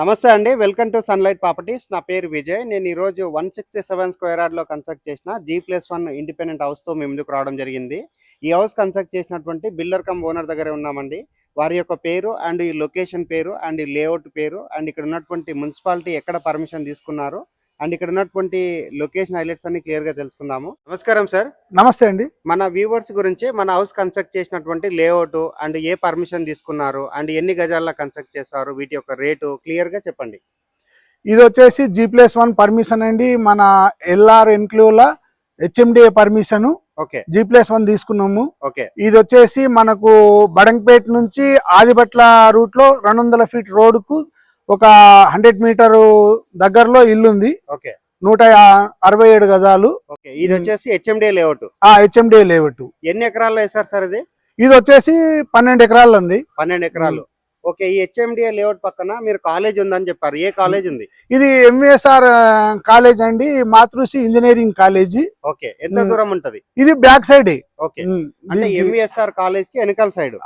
నమస్తే అండి. Welcome to sunlight properties. నా పేరు విజయ్. నేను ఈరోజు 167 స్క్వేర్ యార్డ్‌లో కన్స్ట్రక్ట్ చేసిన G+1 ఇండిపెండెంట్ హౌస్‌తో మీ ముందుకు రావడం జరిగింది. ఈ హౌస్ కన్స్ట్రక్ట్ చేసినటువంటి బిల్డర్ కమ్ ఓనర్ దగ్గరే ఉన్నామండి. వారి యొక్క పేరు అండ్ ఈ లొకేషన్ పేరు అండ్ ఈ లేఅవుట్ పేరు అండ్ ఇక్కడ ఉన్నటువంటి మున్సిపాలిటీ ఎక్కడ పర్మిషన్ తీసుకున్నారు అండ్ ఇక్కడ ఉన్నటువంటి లొకేషన్ హైలైట్స్ అన్ని క్లియర్‌గా తెలుసుకుందాము. నమస్కారం సార్. నమస్తే అండి. మన వ్యూవర్స్ గురించి మన హౌస్ కన్స్ట్రక్ట్ చేసినటువంటి లేఅవుట్ అండ్ ఏ పర్మిషన్ తీసుకున్నారు అండ్ ఎన్ని గజాల్లో కన్స్ట్రక్ట్ చేస్తారు, వీటి యొక్క రేటు క్లియర్గా చెప్పండి. ఇది వచ్చేసి G+1 పర్మిషన్ అండి. మన ఎల్ఆర్ ఎన్క్లూవ్ల హెచ్ఎండిఏ పర్మిషన్ ఓకే, G+1 తీసుకున్నాము. ఓకే, ఇది వచ్చేసి మనకు బడంగపేట నుంచి ఆదిబట్ల రూట్ లో 200 ఫీట్ రోడ్డుకు ఒక 100 మీటర్ దగ్గరలో ఇల్లు ఉంది. ఓకే, 167 గజాలు. ఓకే. ఇది వచ్చేసి హెచ్ఎండిఏ లేఅవుట్. HMDA layout. ఎన్ని ఎకరాల్లో వేసారు సార్ ఇది? ఇది వచ్చేసి 12 ఎకరాలు అండి. 12 ఎకరాలు. ఓకే. ఈ హెచ్ఎండిఏ లేఅవుట్ పక్కన మీరు కాలేజ్ ఉందని చెప్పారు. ఏ కాలేజ్ ఉంది? ఇది ఎంవిఎస్ఆర్ కాలేజ్ అండి, మాతృశ్రీ ఇంజనీరింగ్ కాలేజీ. ఓకే. ఎంత దూరం ఉంటది? ఇది బ్యాక్ సైడ్. ఓకే, అంటే ఎంవిఎస్ఆర్ కాలేజ్ కి వెనకాల సైడ్.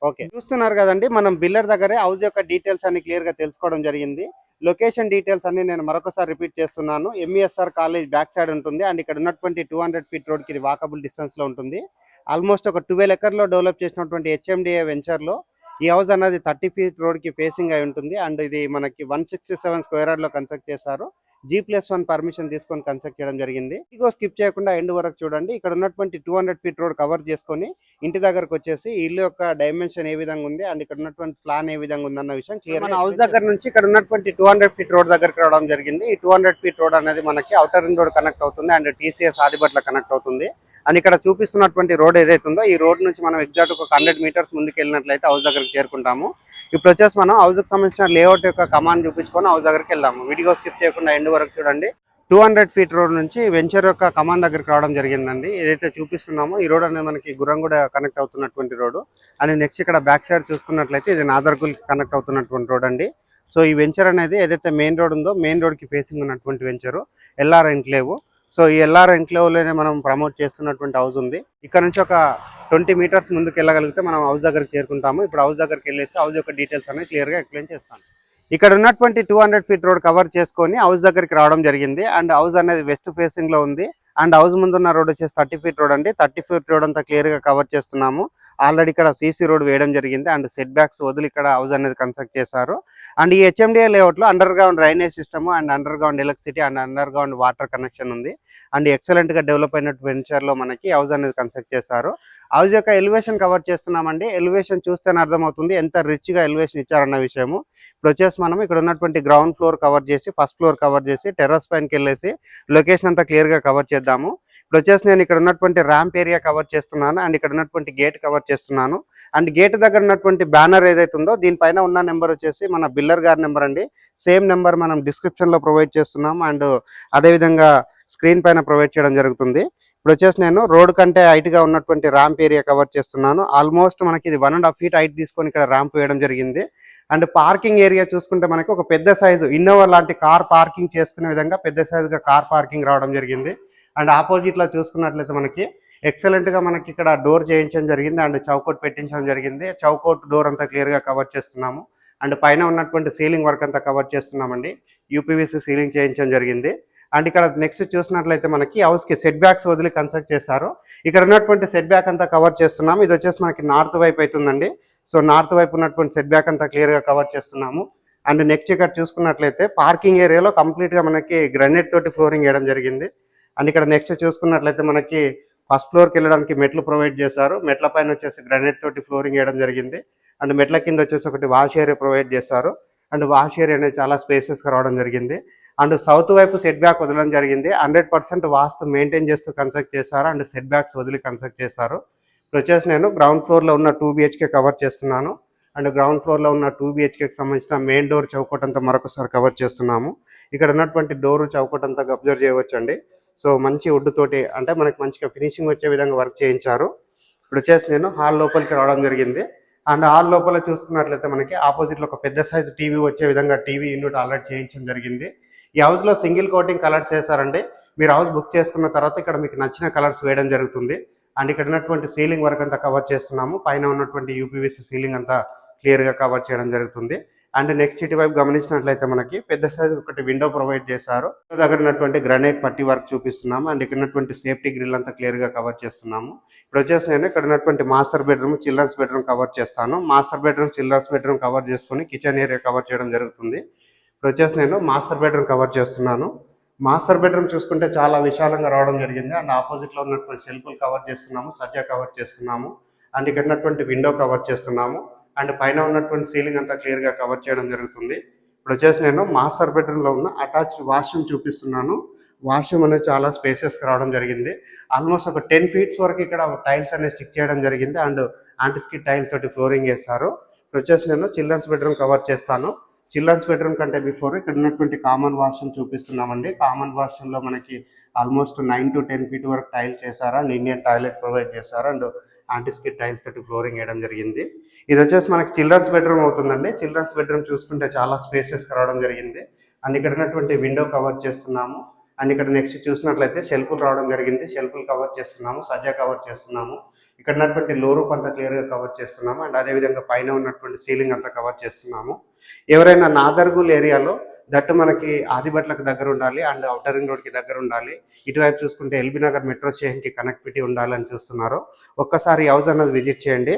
ఓకే, చూస్తున్నారు కదండి, మనం బిల్డర్ దగ్గరే హౌస్ యొక్క డీటెయిల్స్ అన్ని క్లియర్ గా తెలుసుకోవడం జరిగింది. లొకేషన్ డీటెయిల్స్ అన్ని నేను మరొకసారి రిపీట్ చేస్తున్నాను. ఎంఈఎస్ఆర్ కాలేజ్ బ్యాక్ సైడ్ ఉంటుంది అండ్ ఇక్కడ ఉన్నటువంటి 200 ఫీట్ రోడ్ కి ఇది వాకబుల్ డిస్టెన్స్ లో ఉంటుంది. ఆల్మోస్ట్ ఒక 12 ఎకర్లో డెవలప్ చేసినటువంటి హెచ్ఎండిఏ వెంచర్ లో ఈ హౌస్ అనేది 30 ఫీట్ రోడ్ కి ఫేసింగ్ అయి ఉంటుంది అండ్ ఇది మనకి 167 స్క్వేర్ యార్డ్ లో కన్స్ట్రక్ట్ చేశారు. G+1 పర్మిషన్ తీసుకొని కన్స్ట్రక్ట్ చేయడం జరిగింది. ఇదిగో స్కిప్ చేయకుండా ఎండ్ వరకు చూడండి. ఇక్కడ ఉన్నటువంటి 200 ఫీట్ రోడ్ కవర్ చేసుకొని ఇంటి దగ్గరకు వచ్చేసి ఇల్లు యొక్క డైమెన్షన్ ఏ విధంగా ఉంది అండ్ ఇక్కడ ఉన్నటువంటి ప్లాన్ ఏ విధంగా ఉంది అన్న విషయం క్లియర్. మన హౌస్ దగ్గర నుంచి ఇక్కడ ఉన్నటువంటి 200 ఫీట్ రోడ్ దగ్గరకు రావడం జరిగింది. ఈ 200 ఫీట్ రోడ్ అనేది మనకి ఔటర్ రింగ్ రోడ్ కనెక్ట్ అవుతుంది అండ్ TCS ఆదిబట్ల కనెక్ట్ అవుతుంది. అండ్ ఇక్కడ చూపిస్తున్నటువంటి రోడ్ ఏదైతే ఉందో ఈ రోడ్ నుంచి మనం ఎగ్జాక్ట్ ఒక 100 మీటర్స్ ముందుకు వెళ్ళినట్లయితే హౌస్ దగ్గరకు చేరుకుంటాము. ఇప్పుడు వచ్చేసి మనం హౌస్ కి సంబంధించిన లేఅవుట్ యొక్క కమాండ్ చూపించుకొని హౌస్ దగ్గరికి వెళ్దాము. వీడియో స్కిప్ చేయకుండా ఎండ్ వరకు చూడండి. 200 ఫీట్ రోడ్ నుంచి వెంచర్ యొక్క కమాండ్ దగ్గరికి రావడం జరిగిందండి. ఏదైతే చూపిస్తున్నామో ఈ రోడ్ అనేది మనకి గుర్రంగూడ కనెక్ట్ అవుతున్నటువంటి రోడ్ అండ్ నెక్స్ట్ ఇక్కడ బ్యాక్ సైడ్ చూసుకున్నట్లయితే ఇది నాదర్గుల్ కనెక్ట్ అవుతున్నటువంటి రోడ్ అండి. సో ఈ వెంచర్ అనేది ఏదైతే మెయిన్ రోడ్ ఉందో మెయిన్ రోడ్ కి ఫేసింగ్ ఉన్నటువంటి వెంచర్ ఎల్ఆర్ ఎన్క్లేవ్. సో ఈ ఎల్ఆర్ ఎన్క్లేవ్లోనే మనం ప్రమోట్ చేస్తున్నటువంటి హౌస్ ఉంది. ఇక్కడ నుంచి ఒక 20 మీటర్స్ ముందుకు వెళ్ళగలిగితే మనం హౌస్ దగ్గరికి చేరుకుంటాము. ఇప్పుడు హౌస్ దగ్గరికి వెళ్ళేసి హౌస్ యొక్క డీటెయిల్స్ అనేది క్లియర్గా ఎక్స్ప్లెయిన్ చేస్తాను. ఇక్కడ ఉన్నటువంటి 200 ఫీట్ రోడ్ కవర్ చేసుకొని హౌస్ దగ్గరికి రావడం జరిగింది అండ్ హౌస్ అనేది వెస్ట్ ఫేసింగ్ లో ఉంది అండ్ హౌస్ ముందున్న రోడ్ వచ్చేసి 30 ఫీట్ రోడ్ అండి. 30 ఫీట్ రోడ్ అంతా క్లియర్ గా కవర్ చేస్తున్నాము. ఆల్రెడీ ఇక్కడ సీసీ రోడ్ వేయడం జరిగింది అండ్ సెట్ బ్యాక్స్ వదిలి ఇక్కడ హౌస్ అనేది కన్స్ట్రక్ట్ చేశారు. అండ్ ఈ హెచ్ఎండిఏ లేఅవుట్ లో under ground drainage system and under ground electricity and under ground water connection ఉంది అండ్ ఎక్సలెంట్ గా డెవలప్ అయిన వెంచర్ లో మనకి హౌస్ అనేది కన్స్ట్రక్ట్ చేశారు. హౌస్ యొక్క ఎలివేషన్ కవర్ చేస్తున్నామండి. ఎలివేషన్ చూస్తేనే అర్థమవుతుంది ఎంత రిచ్ గా ఎలివేషన్ ఇచ్చారన్న విషయము. ఇప్పుడు వచ్చేసి మనం ఇక్కడ ఉన్నటువంటి గ్రౌండ్ ఫ్లోర్ కవర్ చేసి ఫస్ట్ ఫ్లోర్ కవర్ చేసి టెర్రస్ పైనకి వెళ్ళేసి లొకేషన్ అంతా క్లియర్ గా కవర్ చేద్దాము. ఇప్పుడు వచ్చేసి నేను ఇక్కడ ఉన్నటువంటి ర్యాంప్ ఏరియా కవర్ చేస్తున్నాను అండ్ ఇక్కడ ఉన్నటువంటి గేట్ కవర్ చేస్తున్నాను అండ్ గేట్ దగ్గర ఉన్నటువంటి బ్యానర్ ఏదైతే ఉందో దీనిపైన ఉన్న నెంబర్ వచ్చేసి మన బిల్లర్ గారి నెంబర్ అండి. సేమ్ నెంబర్ మనం డిస్క్రిప్షన్ లో ప్రొవైడ్ చేస్తున్నాం అండ్ అదేవిధంగా స్క్రీన్ పైన ప్రొవైడ్ చేయడం జరుగుతుంది. ఇప్పుడు వచ్చేసి నేను రోడ్ కంటే హైట్ గా ఉన్నటువంటి ర్యాంప్ ఏరియా కవర్ చేస్తున్నాను. ఆల్మోస్ట్ మనకి ఇది 1.5 ఫీట్ హైట్ తీసుకొని ఇక్కడ ర్యాంప్ వేయడం జరిగింది అండ్ పార్కింగ్ ఏరియా చూసుకుంటే మనకి ఒక పెద్ద సైజు ఇన్నోవా లాంటి కార్ పార్కింగ్ చేసుకునే విధంగా పెద్ద సైజుగా కార్ పార్కింగ్ రావడం జరిగింది అండ్ ఆపోజిట్ లో చూసుకున్నట్లయితే మనకి ఎక్సలెంట్ గా మనకి ఇక్కడ డోర్ చేయించడం జరిగింది అండ్ చౌకోట్ పెట్టించడం జరిగింది. చౌకోట్ డోర్ అంతా క్లియర్ గా కవర్ చేస్తున్నాము అండ్ పైన ఉన్నటువంటి సీలింగ్ వర్క్ అంతా కవర్ చేస్తున్నామండి. యూపీవీసీ సీలింగ్ చేయించడం జరిగింది అండ్ ఇక్కడ నెక్స్ట్ చూసినట్లయితే మనకి హౌస్ కి సెట్ బ్యాక్స్ వదిలి కన్స్ట్రక్ట్ చేశారు. ఇక్కడ ఉన్నటువంటి సెట్ బ్యాక్ అంతా కవర్ చేస్తున్నాము. ఇది వచ్చేసి మనకి నార్త్ వైపు అవుతుందండి. సో నార్త్ వైపు ఉన్నటువంటి సెట్ బ్యాక్ అంతా క్లియర్ గా కవర్ చేస్తున్నాము అండ్ నెక్స్ట్ ఇక్కడ చూసుకున్నట్లయితే పార్కింగ్ ఏరియాలో కంప్లీట్ గా మనకి గ్రానైట్ తోటి ఫ్లోరింగ్ వేయడం జరిగింది అండ్ ఇక్కడ నెక్స్ట్ చూసుకున్నట్లయితే మనకి ఫస్ట్ ఫ్లోర్కి వెళ్ళడానికి మెట్లు ప్రొవైడ్ చేశారు. మెట్ల పైన వచ్చేసి గ్రానైట్ తోటి ఫ్లోరింగ్ వేయడం జరిగింది అండ్ మెట్ల కింద వచ్చేసి ఒకటి వాష్ ఏరియా ప్రొవైడ్ చేశారు అండ్ వాష్ ఏరియా అనేది చాలా స్పేసెస్గా రావడం జరిగింది అండ్ సౌత్ వైపు సెట్ బ్యాక్ వదలడం జరిగింది. 100% వాస్తు మెయింటైన్ చేస్తూ కన్స్ట్రక్ట్ చేశారు అండ్ సెట్ బ్యాక్స్ వదిలి కన్స్ట్రక్ట్ చేశారు. ఇప్పుడు వచ్చేసి నేను గ్రౌండ్ ఫ్లోర్లో ఉన్న 2 BHK కవర్ చేస్తున్నాను అండ్ గ్రౌండ్ ఫ్లోర్లో ఉన్న 2 BHKకి సంబంధించిన మెయిన్ డోర్ చౌకోట్ అంతా మరొకసారి కవర్ చేస్తున్నాము. ఇక్కడ ఉన్నటువంటి డోర్ చౌకోట్ అంతా అబ్జర్వ్ చేయవచ్చండి. సో మంచి వుడ్ తోటి అంటే మనకి మంచిగా ఫినిషింగ్ వచ్చే విధంగా వర్క్ చేయించారు. ఇప్పుడు వచ్చేసి నేను హాల్ లోపలికి రావడం జరిగింది అండ్ హాల్ లోపల చూసుకున్నట్లయితే మనకి ఆపోజిట్లో ఒక పెద్ద సైజు టీవీ వచ్చే విధంగా టీవీ యూనిట్ ఆల్రెడీ చేయించడం జరిగింది. ఈ హౌస్లో సింగిల్ కోటింగ్ కలర్స్ వేశారండి. మీరు హౌస్ బుక్ చేసుకున్న తర్వాత ఇక్కడ మీకు నచ్చిన కలర్స్ వేయడం జరుగుతుంది అండ్ ఇక్కడ ఉన్నటువంటి సీలింగ్ వర్క్ అంతా కవర్ చేస్తున్నాము. పైన ఉన్నటువంటి యూపీవీసీ సీలింగ్ అంతా క్లియర్గా కవర్ చేయడం జరుగుతుంది అండ్ నెక్స్ట్ ఇటువైపు గమనించినట్లయితే మనకి పెద్ద సైజ్ ఒకటి విండో ప్రొవైడ్ చేశారు. దగ్గర ఉన్నటువంటి గ్రానైట్ పట్టి వర్క్ చూపిస్తున్నాము అండ్ ఇక్కడ ఉన్నటువంటి సేఫ్టీ గ్రిల్ అంతా క్లియర్ గా కవర్ చేస్తున్నాము. ఇప్పుడు వచ్చేసి నేను ఇక్కడ ఉన్నటువంటి master bedroom, children's bedroom cover చేస్తాను. Master bedroom, children's bedroom cover చేసుకుని కిచెన్ ఏరియా కవర్ చేయడం జరుగుతుంది. ఇప్పుడు వచ్చేసి నేను మాస్టర్ బెడ్రూమ్ కవర్ చేస్తున్నాను. మాస్టర్ బెడ్రూమ్ చూసుకుంటే చాలా విశాలంగా రావడం జరిగింది అండ్ ఆపోజిట్ లో ఉన్నటువంటి షెల్ఫ్లు కవర్ చేస్తున్నాము, సజ్జా కవర్ చేస్తున్నాము అండ్ ఇక్కడ ఉన్నటువంటి విండో కవర్ చేస్తున్నాము అండ్ పైన ఉన్నటువంటి సీలింగ్ అంతా క్లియర్ గా కవర్ చేయడం జరుగుతుంది. ఇప్పుడు వచ్చేసి నేను మాస్టర్ బెడ్రూమ్ లో ఉన్న అటాచ్ వాష్రూమ్ చూపిస్తున్నాను. వాష్రూమ్ అనేది చాలా స్పేసెస్ రావడం జరిగింది. ఆల్మోస్ట్ ఒక 10 feet వరకు ఇక్కడ టైల్స్ అనేది స్టిక్ చేయడం జరిగింది అండ్ యాంటిస్కిడ్ టైల్స్ తోటి ఫ్లోరింగ్ వేస్తారు. ఇప్పుడు వచ్చేసి నేను చిల్డ్రన్స్ బెడ్రూమ్ కవర్ చేస్తాను. చిల్డ్రన్స్ బెడ్రూమ్ కంటే బిఫోర్ ఇక్కడ ఉన్నటువంటి కామన్ వాష్రూమ్ చూపిస్తున్నామండి. కామన్ వాష్రూమ్ లో మనకి ఆల్మోస్ట్ 9 to 10 feet వరకు టైల్స్ చేశారు అండ్ ఇండియన్ టాయిలెట్ ప్రొవైడ్ చేశారు అండ్ యాంటిస్కిడ్ టైల్స్ తోటి ఫ్లోరింగ్ వేయడం జరిగింది. ఇది వచ్చేసి మనకి చిల్డ్రన్స్ బెడ్రూమ్ అవుతుందండి. చిల్డ్రన్స్ బెడ్రూమ్ చూసుకుంటే చాలా స్పేసెస్ రావడం జరిగింది అండ్ ఇక్కడ ఉన్నటువంటి విండో కవర్ చేస్తున్నాము అండ్ ఇక్కడ నెక్స్ట్ చూసినట్లయితే షెల్ఫ్లు రావడం జరిగింది. షెల్ఫ్లు కవర్ చేస్తున్నాము, సజ్జా కవర్ చేస్తున్నాము. ఇక్కడ ఉన్నటువంటి లో రూప్ అంతా క్లియర్ గా కవర్ చేస్తున్నాము అండ్ అదేవిధంగా పైన ఉన్నటువంటి సీలింగ్ అంతా కవర్ చేస్తున్నాము. ఎవరైనా నాదర్గుల్ ఏరియాలో దట్టు మనకి ఆదిబట్లకు దగ్గర ఉండాలి అండ్ ఔటర్ రింగ్ రోడ్ కి దగ్గర ఉండాలి, ఇటువైపు చూసుకుంటే ఎల్బీ నగర్ మెట్రో స్టేషన్ కి కనెక్టివిటీ ఉండాలని చూస్తున్నారు, ఒక్కసారి హౌస్ అన్నది విజిట్ చేయండి.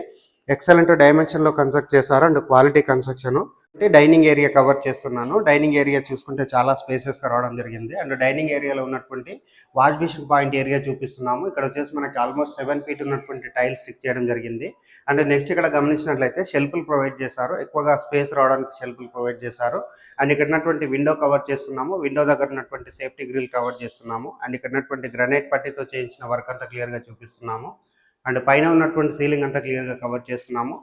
ఎక్సలెంట్ డైమెన్షన్ లో కన్స్ట్రక్ట్ చేశారు అండ్ క్వాలిటీ కన్స్ట్రక్షన్. అంటే డైనింగ్ ఏరియా కవర్ చేస్తున్నాను. డైనింగ్ ఏరియా చూసుకుంటే చాలా స్పేసెస్ రావడం జరిగింది అండ్ డైనింగ్ ఏరియాలో ఉన్నటువంటి వాష్ బేసిన్ పాయింట్ ఏరియా చూపిస్తున్నాము. ఇక్కడ వచ్చేసి మనకి ఆల్మోస్ట్ 7 feet ఉన్నటువంటి టైల్స్ స్టిక్ చేయడం జరిగింది అండ్ నెక్స్ట్ ఇక్కడ గమనించినట్లయితే షెల్ఫ్లు ప్రొవైడ్ చేశారు. ఎక్కువగా స్పేస్ రావడానికి షెల్ఫ్లు ప్రొవైడ్ చేశారు అండ్ ఇక్కడ ఉన్నటువంటి విండో కవర్ చేస్తున్నాము. విండో దగ్గర ఉన్నటువంటి సేఫ్టీ గ్రిల్ కవర్ చేస్తున్నాము అండ్ ఇక్కడ ఉన్నటువంటి గ్రానైట్ పట్టితో చేయించిన వర్క్ అంతా క్లియర్ గా చూపిస్తున్నాము అండ్ పైన ఉన్నటువంటి సీలింగ్ అంతా క్లియర్ గా కవర్ చేస్తున్నాము.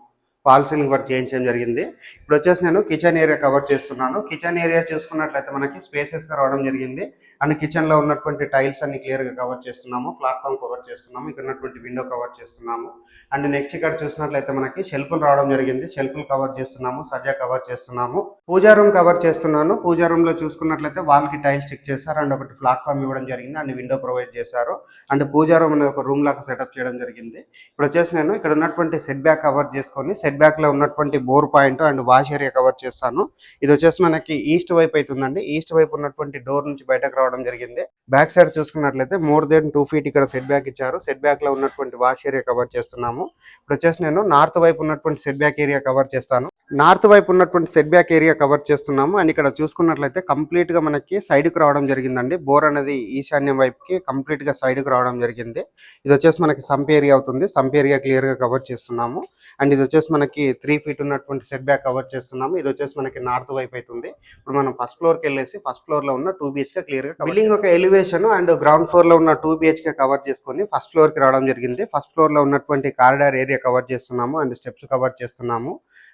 ఫాల్ సీలింగ్ వర్క్ చేయించడం జరిగింది. ఇప్పుడు వచ్చేసి నేను కిచెన్ ఏరియా కవర్ చేస్తున్నాను. కిచెన్ ఏరియా చూసుకున్నట్లయితే మనకి స్పేసెస్ గా రావడం జరిగింది అండ్ కిచెన్ లో ఉన్నటువంటి టైల్స్ అన్ని క్లియర్ గా కవర్ చేస్తున్నాము. ప్లాట్ఫామ్ కవర్ చేస్తున్నాము, ఇక్కడ ఉన్నటువంటి విండో కవర్ చేస్తున్నాము అండ్ నెక్స్ట్ ఇక్కడ చూసినట్లయితే మనకి షెల్ఫ్లు రావడం జరిగింది. షెల్ఫ్లు కవర్ చేస్తున్నాము, సజ్జా కవర్ చేస్తున్నాము. పూజా రూమ్ కవర్ చేస్తున్నాను. పూజా రూమ్ లో చూసుకున్నట్లయితే వాల్ కి టైల్స్ స్టిక్ చేశారు అండ్ ఒకటి ప్లాట్ఫామ్ ఇవ్వడం జరిగింది అండ్ విండో ప్రొవైడ్ చేశారు అండ్ పూజా రూమ్ అనేది ఒక రూమ్ లాగా సెటప్ చేయడం జరిగింది. ఇప్పుడు వచ్చేసి నేను ఇక్కడ ఉన్నటువంటి సెట్ బ్యాక్ కవర్ చేసుకొని సెట్ బ్యాక్ లో ఉన్నటువంటి bore point and wash area cover చేస్తాను. ఇది వచ్చేసి మనకి ఈస్ట్ వైపు అవుతుందండి. ఈస్ట్ వైపు ఉన్నటువంటి డోర్ నుంచి బయటకు రావడం జరిగింది. బ్యాక్ సైడ్ చూసుకున్నట్లయితే మోర్ దెన్ 2 feet ఇక్కడ సెట్ బ్యాక్ ఇచ్చారు. సెట్ బ్యాక్ లో ఉన్నటువంటి వాష్ ఏరియా కవర్ చేస్తున్నాము. ఇప్పుడు వచ్చేసి నేను నార్త్ వైపు ఉన్నటువంటి సెట్ బ్యాక్ ఏరియా కవర్ చేస్తాను. నార్త్ వైపు ఉన్నటువంటి సెట్ బ్యాక్ ఏరియా కవర్ చేస్తున్నాము అండ్ ఇక్కడ చూసుకున్నట్లయితే కంప్లీట్ గా మనకి సైడ్ కు రావడం జరిగిందండి. బోర్ అనేది ఈశాన్యం వైపుకి కంప్లీట్ గా సైడ్ కు రావడం జరిగింది. ఇది వచ్చేసి మనకి సంప్ ఏరియా అవుతుంది. సంప్ ఏరియా క్లియర్ గా కవర్ చేస్తున్నాము అండ్ ఇది వచ్చేసి మనకి 3 feet ఉన్నటువంటి సెట్ బ్యాక్ కవర్ చేస్తున్నాము. ఇది వచ్చేసి మనకి నార్త్ వైపు అవుతుంది. ఇప్పుడు మనం ఫస్ట్ ఫ్లోర్ కి వెళ్ళేసి ఫస్ట్ ఫ్లోర్ లో ఉన్న 2 BHK క్లియర్ గా బిల్డింగ్ ఒక ఎలివేషన్ అండ్ గ్రౌండ్ ఫ్లోర్ లో ఉన్న 2 BHK కవర్ చేసుకొని ఫస్ట్ ఫ్లోర్ కి రావడం జరిగింది. ఫస్ట్ ఫ్లోర్ లో ఉన్నటువంటి కారిడార్ ఏరియా కవర్ చేస్తున్నాము అండ్ స్టెప్స్ కవర్ చేస్తున్నాము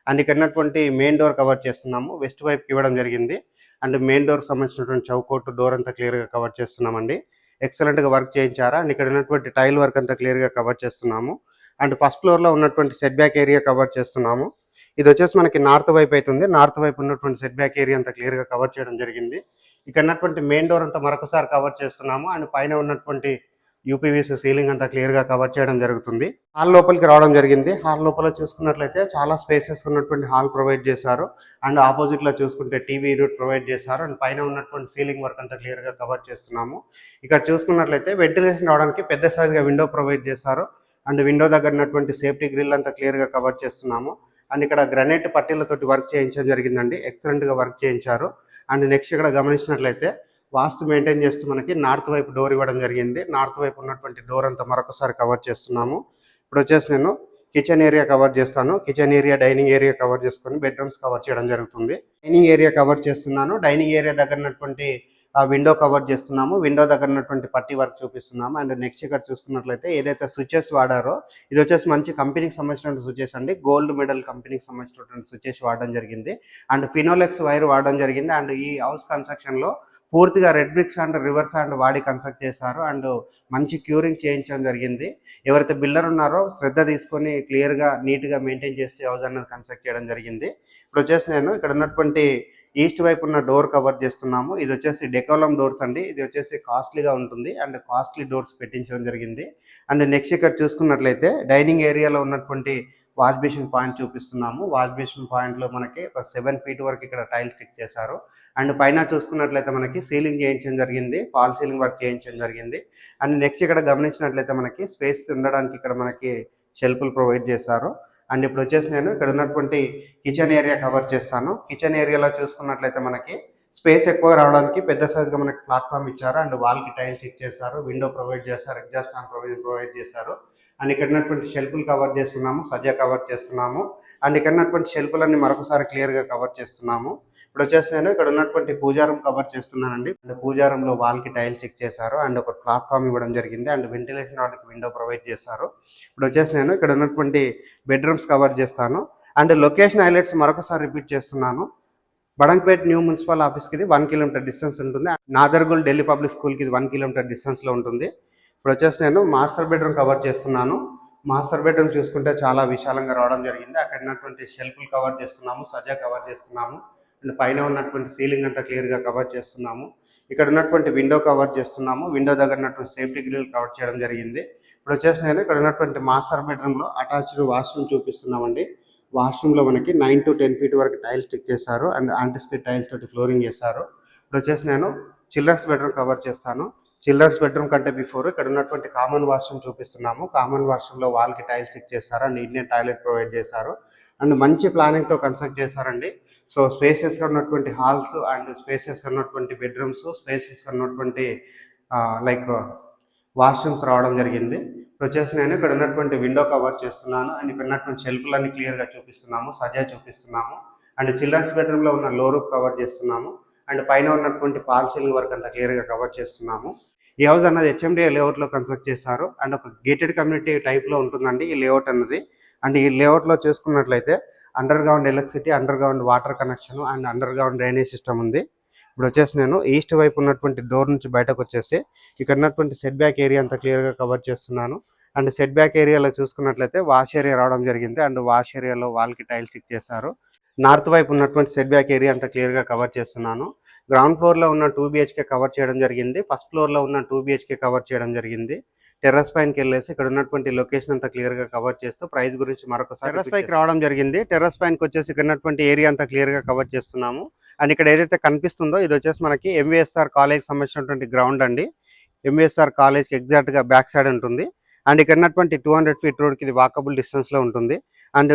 అండ్ ఇక్కడ ఉన్నటువంటి మెయిన్ డోర్ కవర్ చేస్తున్నాము. వెస్ట్ వైపు ఇవ్వడం జరిగింది అండ్ మెయిన్ డోర్ సంబంధించినటువంటి చౌకోట్ డోర్ అంతా క్లియర్ గా కవర్ చేస్తున్నామండి. ఎక్సలెంట్ గా వర్క్ చేయించారా అండ్ ఇక్కడ ఉన్నటువంటి టైల్ వర్క్ అంతా క్లియర్ గా కవర్ చేస్తున్నాము అండ్ ఫస్ట్ ఫ్లోర్ లో ఉన్నటువంటి సెట్ బ్యాక్ ఏరియా కవర్ చేస్తున్నాము. ఇది వచ్చేసి మనకి నార్త్ వైపు అవుతుంది. నార్త్ వైపు ఉన్నటువంటి సెట్ బ్యాక్ ఏరియా అంతా క్లియర్ గా కవర్ చేయడం జరిగింది. ఇక్కడ ఉన్నటువంటి మెయిన్ డోర్ అంతా మరొకసారి కవర్ చేస్తున్నాము అండ్ పైన ఉన్నటువంటి యూపీవీసీ సీలింగ్ అంతా క్లియర్ గా కవర్ చేయడం జరుగుతుంది. హాల్ లోపలికి రావడం జరిగింది. హాల్ లోపల చూసుకున్నట్లయితే చాలా స్పేసెస్ ఉన్నటువంటి హాల్ ప్రొవైడ్ చేశారు అండ్ ఆపోజిట్ లో చూసుకుంటే టీవీ యూనిట్ ప్రొవైడ్ చేశారు అండ్ పైన ఉన్నటువంటి సీలింగ్ వర్క్ అంతా క్లియర్ గా కవర్ చేస్తున్నాము. ఇక్కడ చూసుకున్నట్లయితే వెంటిలేషన్ రావడానికి పెద్ద సైజ్ గా విండో ప్రొవైడ్ చేశారు అండ్ విండో దగ్గర ఉన్నటువంటి సేఫ్టీ గ్రిల్ అంతా క్లియర్ గా కవర్ చేస్తున్నాము అండ్ ఇక్కడ గ్రానైట్ పట్టీలతోటి వర్క్ చేయించడం జరిగిందండి. ఎక్సలెంట్ గా వర్క్ చేయించారు అండ్ నెక్స్ట్ ఇక్కడ గమనించినట్లయితే వాస్తు మెయింటైన్ చేస్తూ మనకి నార్త్ వైపు డోర్ ఇవ్వడం జరిగింది. నార్త్ వైపు ఉన్నటువంటి డోర్ అంతా మరొకసారి కవర్ చేస్తున్నాము. ఇప్పుడు వచ్చేసి నేను కిచెన్ ఏరియా కవర్ చేస్తాను. Kitchen area, dining area cover చేసుకొని బెడ్రూమ్స్ కవర్ చేయడం జరుగుతుంది. డైనింగ్ ఏరియా కవర్ చేస్తున్నాను. డైనింగ్ ఏరియా దగ్గర ఉన్నటువంటి విండో కవర్ చేస్తున్నాము. విండో దగ్గర ఉన్నటువంటి పట్టి వర్క్ చూపిస్తున్నాము అండ్ నెక్స్ట్ ఇక్కడ చూసుకున్నట్లయితే ఏదైతే స్విచెస్ వాడారో ఇది వచ్చేసి మంచి కంపెనీకి సంబంధించినటువంటి స్విచెస్ అండి. గోల్డ్ మెడల్ కంపెనీకి సంబంధించినటువంటి స్విచెస్ వాడడం జరిగింది అండ్ ఫినోలెక్స్ వైర్ వాడడం జరిగింది అండ్ ఈ హౌస్ కన్స్ట్రక్షన్ లో పూర్తిగా red bricks and rivers and వాడి కన్స్ట్రక్ట్ చేశారు అండ్ మంచి క్యూరింగ్ చేయించడం జరిగింది. ఎవరైతే బిల్డర్ ఉన్నారో శ్రద్ధ తీసుకొని క్లియర్ గా నీట్ గా మెయింటైన్ చేస్తే హౌస్ అనేది కన్స్ట్రక్ట్ చేయడం జరిగింది. ఇప్పుడు వచ్చేసి నేను ఇక్కడ ఉన్నటువంటి ఈస్ట్ వైపు ఉన్న డోర్ కవర్ చేస్తున్నాము. ఇది వచ్చేసి డెకోలం డోర్స్ అండి. ఇది వచ్చేసి కాస్ట్లీగా ఉంటుంది అండ్ కాస్ట్లీ డోర్స్ పెట్టించడం జరిగింది అండ్ నెక్స్ట్ ఇక్కడ చూసుకున్నట్లయితే డైనింగ్ ఏరియాలో ఉన్నటువంటి వాష్ బేసిన్ పాయింట్ చూపిస్తున్నాము. వాష్ బేసిన్ పాయింట్లో మనకి ఒక 7 ఫీట్ వరకు ఇక్కడ టైల్ స్టిక్ చేశారు. అండ్ పైన చూసుకున్నట్లయితే మనకి సీలింగ్ చేయించడం జరిగింది, ఫాల్ సీలింగ్ వర్క్ చేయించడం జరిగింది. అండ్ నెక్స్ట్ ఇక్కడ గమనించినట్లయితే మనకి స్పేస్ ఉండడానికి ఇక్కడ మనకి షెల్ఫ్లు ప్రొవైడ్ చేశారు. అండ్ ఇప్పుడు వచ్చేసి నేను ఇక్కడ ఉన్నటువంటి కిచెన్ ఏరియా కవర్ చేస్తాను. కిచెన్ ఏరియాలో చూసుకున్నట్లయితే మనకి స్పేస్ ఎక్కువ రావడానికి పెద్ద సైజ్గా మనకి ప్లాట్ఫామ్ ఇచ్చారు. అండ్ వాల్కి టైల్ స్టిక్ చేశారు, విండో ప్రొవైడ్ చేశారు, ఎగ్జాస్ట్ ఫ్యాన్ ప్రొవైడ్ చేశారు. అండ్ ఇక్కడ ఉన్నటువంటి షెల్ఫ్లు కవర్ చేస్తున్నాము, సజ్జా కవర్ చేస్తున్నాము. అండ్ ఇక్కడ ఉన్నటువంటి షెల్ఫ్లన్నీ మరొకసారి క్లియర్గా కవర్ చేస్తున్నాము. ఇప్పుడు వచ్చేసి నేను ఇక్కడ ఉన్నటువంటి పూజా రూమ్ కవర్ చేస్తున్నానండి. అండ్ పూజా రూమ్లో వాల్కి టైల్ స్టిక్ చేశారు. అండ్ ఒక ప్లాట్ఫామ్ ఇవ్వడం జరిగింది. అండ్ వెంటిలేషన్ రావడానికి విండో ప్రొవైడ్ చేశారు. ఇప్పుడు వచ్చేసి నేను ఇక్కడ ఉన్నటువంటి బెడ్రూమ్స్ కవర్ చేస్తాను. అండ్ లొకేషన్ హైలైట్స్ మరొకసారి రిపీట్ చేస్తున్నాను. బడంగ్పేట్ న్యూ మున్సిపల్ ఆఫీస్కి ఇది 1 కిలోమీటర్ డిస్టెన్స్ ఉంటుంది. నాదర్గుల్ ఢిల్లీ పబ్లిక్ స్కూల్కి ఇది 1 కిలోమీటర్ డిస్టెన్స్లో ఉంటుంది. ఇప్పుడు వచ్చేసి నేను మాస్టర్ బెడ్రూమ్ కవర్ చేస్తున్నాను. మాస్టర్ బెడ్రూమ్ చూసుకుంటే చాలా విశాలంగా రావడం జరిగింది. అక్కడ ఉన్నటువంటి షెల్ఫ్లు కవర్ చేస్తున్నాము, సజ్జా కవర్ చేస్తున్నాము. అండ్ పైన ఉన్నటువంటి సీలింగ్ అంతా క్లియర్గా కవర్ చేస్తున్నాము. ఇక్కడ ఉన్నటువంటి విండో కవర్ చేస్తున్నాము. విండో దగ్గర ఉన్నటువంటి సేఫ్టీ గ్రిల్ కవర్ చేయడం జరిగింది. ఇప్పుడు వచ్చేసి నేను ఇక్కడ ఉన్నటువంటి మాస్టర్ బెడ్రూమ్లో అటాచ్డ్ వాష్రూమ్ చూపిస్తున్నామండి. వాష్రూమ్లో మనకి 9 to 10 ఫీట్ వరకు టైల్స్ స్టిక్ చేశారు. అండ్ యాంటిస్టిక్ టైల్స్ తోటి ఫ్లోరింగ్ చేశారు. ఇప్పుడు వచ్చేసి నేను చిల్డ్రన్స్ బెడ్రూమ్ కవర్ చేస్తాను. చిల్డ్రన్స్ బెడ్రూమ్ కంటే బిఫోర్ ఇక్కడ ఉన్నటువంటి కామన్ వాష్రూమ్ చూపిస్తున్నాము. కామన్ వాష్రూమ్లో వాల్కి టైల్ స్టిక్ చేశారు. అండ్ ఇండియన్ టాయిలెట్ ప్రొవైడ్ చేశారు. అండ్ మంచి ప్లానింగ్తో కన్స్ట్రక్ట్ చేశారండి. సో స్పేసెస్గా ఉన్నటువంటి హాల్స్ అండ్ స్పేసెస్ ఉన్నటువంటి బెడ్రూమ్స్, స్పేసెస్గా ఉన్నటువంటి లైక్ వాష్రూమ్స్ రావడం జరిగింది. ఇప్పుడు వచ్చేసి నేను ఇక్కడ ఉన్నటువంటి విండో కవర్ చేస్తున్నాను. అండ్ ఇక్కడ ఉన్నటువంటి షెల్ఫ్లన్నీ క్లియర్గా చూపిస్తున్నాము, సజా చూపిస్తున్నాము. అండ్ చిల్డ్రన్స్ బెడ్రూమ్లో ఉన్న లో రూఫ్ కవర్ చేస్తున్నాము. అండ్ పైన ఉన్నటువంటి పాల్ సీలింగ్ వర్క్ అంతా క్లియర్గా కవర్ చేస్తున్నాము. ఈ హౌస్ అన్నది హెచ్ఎండిఏ లేఅవుట్లో కన్స్ట్రక్ట్ చేశారు. అండ్ ఒక గేటెడ్ కమ్యూనిటీ టైప్లో ఉంటుందండి ఈ లేఅవుట్ అన్నది. అండ్ ఈ లేఅవుట్లో చూసుకున్నట్లయితే under ground electricity, under ground water connection and under ground drainage system ఉంది. ఇప్పుడు వచ్చేసి నేను ఈస్ట్ వైపు ఉన్నటువంటి డోర్ నుంచి బయటకు వచ్చేసి ఇక్కడ ఉన్నటువంటి సెట్ బ్యాక్ ఏరియా అంతా క్లియర్గా కవర్ చేస్తున్నాను. అండ్ సెట్ బ్యాక్ ఏరియాలో చూసుకున్నట్లయితే వాష్ ఏరియా రావడం జరిగింది. అండ్ వాష్ ఏరియాలో వాల్కి టైల్ స్టిక్ చేశారు. నార్త్ వైపు ఉన్నటువంటి సెట్ బ్యాక్ ఏరియా అంతా క్లియర్గా కవర్ చేస్తున్నాను. గ్రౌండ్ ఫ్లోర్లో ఉన్న 2 BHK కవర్ చేయడం జరిగింది. ఫస్ట్ ఫ్లోర్లో ఉన్న 2 BHK కవర్ చేయడం జరిగింది. టెర్రస్ పైనకి వెళ్ళేసి ఇక్కడ ఉన్నటువంటి లొకేషన్ అంతా క్లియర్గా కవర్ చేస్తూ ప్రైస్ గురించి మరొకసారి టెర్రస్ పైకి రావడం జరిగింది. టెర్రస్ పైనకి వచ్చేసి ఇక్కడ ఉన్నటువంటి ఏరియా అంతా క్లియర్గా కవర్ చేస్తున్నాము. అండ్ ఇక్కడ ఏదైతే కనిపిస్తుందో ఇది వచ్చేసి మనకి ఎంవిఎస్ఆర్ కాలేజ్కి సంబంధించినటువంటి గ్రౌండ్ అండి. ఎంవిఎస్ఆర్ కాలేజ్కి ఎగ్జాక్ట్గా బ్యాక్ సైడ్ ఉంటుంది. అండ్ ఇక్కడ ఉన్నటువంటి 200 ఫీట్ రోడ్కి ఇది వాకబుల్ డిస్టెన్స్లో ఉంటుంది. అండ్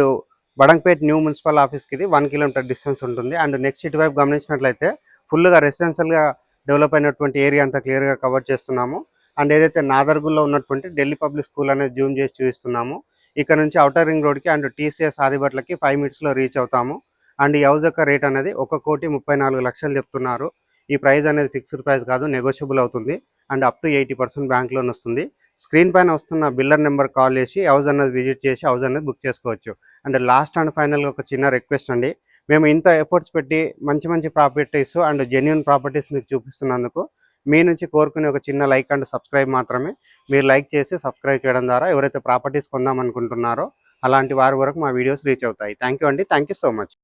బడంగ్పేట్ న్యూ మున్సిపల్ ఆఫీస్కి ఇది 1 కిలోమీటర్ డిస్టెన్స్ ఉంటుంది. అండ్ నెక్స్ట్ ఇటువైపు గమనించినట్లయితే ఫుల్గా రెసిడెన్షియల్గా డెవలప్ అయినటువంటి ఏరియా అంతా క్లియర్గా కవర్ చేస్తున్నాము. అండ్ ఏదైతే నాదర్గుల్లో ఉన్నటువంటి ఢిల్లీ పబ్లిక్ స్కూల్ అనేది జూమ్ చేసి చూపిస్తున్నాము. ఇక్కడ నుంచి అవుటర్ రింగ్ రోడ్కి అండ్ TCS ఆదిబట్లకి 5 minutesలో రీచ్ అవుతాము. అండ్ ఈ హౌస్ యొక్క రేట్ అనేది 1,34,00,000 చెప్తున్నారు. ఈ ప్రైస్ అనేది ఫిక్స్డ్ ప్రైస్ కాదు, నెగోషియబుల్ అవుతుంది. And up to 80% bank loan వస్తుంది. స్క్రీన్ పైన వస్తున్న బిల్డర్ నెంబర్ కాల్ చేసి హౌస్ అనేది విజిట్ చేసి హౌస్ అనేది బుక్ చేసుకోవచ్చు. అండ్ లాస్ట్ అండ్ ఫైనల్గా ఒక చిన్న రిక్వెస్ట్ అండి, మేము ఇంత ఎఫర్ట్స్ పెట్టి మంచి మంచి ప్రాపర్టీస్ అండ్ జెన్యూన్ ప్రాపర్టీస్ మీకు చూపిస్తున్నందుకు మీ నుంచి కోరుకునే ఒక చిన్న లైక్ అండ్ సబ్స్క్రైబ్ మాత్రమే. మీరు లైక్ చేసి సబ్స్క్రైబ్ చేయడం ద్వారా ఎవరైతే ప్రాపర్టీస్ కొందామనుకుంటున్నారో అలాంటి వారి వరకు మా వీడియోస్ రీచ్ అవుతాయి. థ్యాంక్ యూ అండి. Thank you so much.